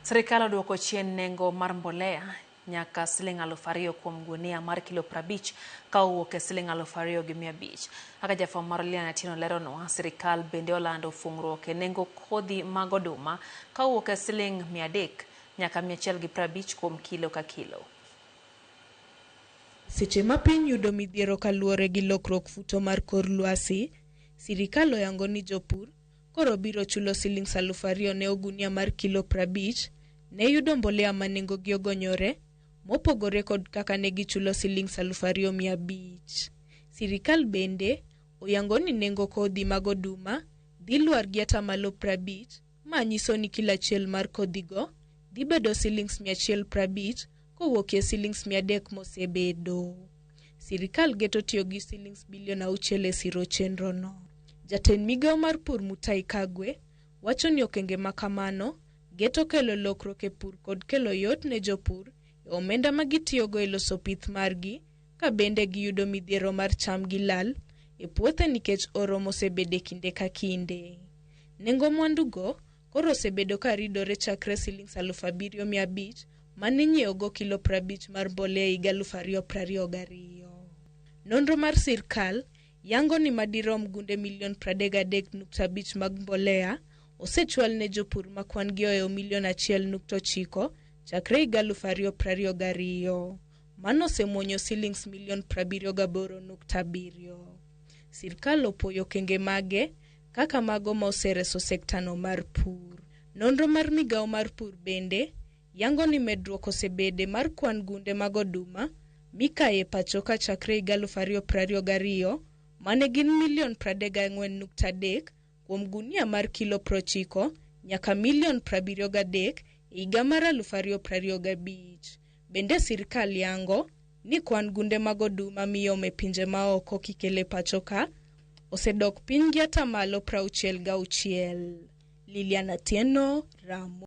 Serikal oduoko chien nengo mar mbolea nyaka Sh2,000 kuom gunia mar kilo 50 ka owuok e Sh2,500. Kaka jafwambo mar Lilian Atieno leronwa, sirikal bende olando fungruok e nengo kodhi mag oduma ka owuok e Sh300 nyaka 150 kuom kilo ka kilo. Seche ma piny yudo midhiero kaluwore gi lokruok futo mar kor lwasi, sirikal oyango ni jopur koro biro chulo Sh2,000 ne ogunia mar kilo 50 ne yudo mbolea ma nengo gi ogonyore, mopogore kod kaka ne gichulo Sh2,500. Sirikal bende oyango ni nengo kodhi mag oduma dhi lwar gi 50%, ma nyiso ni kilo achiel mar kodhigo dhi bedo Sh150 kowuok e Sh300 mosebedo. Sirikal geto tiyo gi Sh6 bilion e siro chenro no. Jatend migao mar pur Mutahi Kagwe wacho ni okenge makamano geto kelo lokruok e pur kod kelo yot ne jopur e omenda ma gitiyogo e loso pith margi, ka bende giyudo midhiero mar cham gi lal e puothe nikech oro mosebede kinde ka kinde. Nengo mwandugo koro osebedo ka ridore chakre Sh7,500 mane nyiewogo kilo 50 mar mbolea higa 2022. Nonro mar sirikal yango ni madirom gunde milion 33.5 mag mbolea osechwal ne jopur ma kwan gi oeyo milion 1.9 chakre higa 2022. Mano osemuonyo Sh milion 78.7. Sirikal opoyo okenge mage kaka mago ma osereso sektano mar pur. Nonro mar migao mar pur bende yango ni medruok osebede mar kwan gunde mag oduma mikaye pachoka chakre higa 2022 mane gin milion 34.3 kuom gunia mar kilo 90 nyaka milion 73 higa mar 2025. Bende sirikal yango ni kwan gunde mag oduma miome pinje maoko kikele pachoka osedok piny gi 66%. Lilian Atieno, Ramo.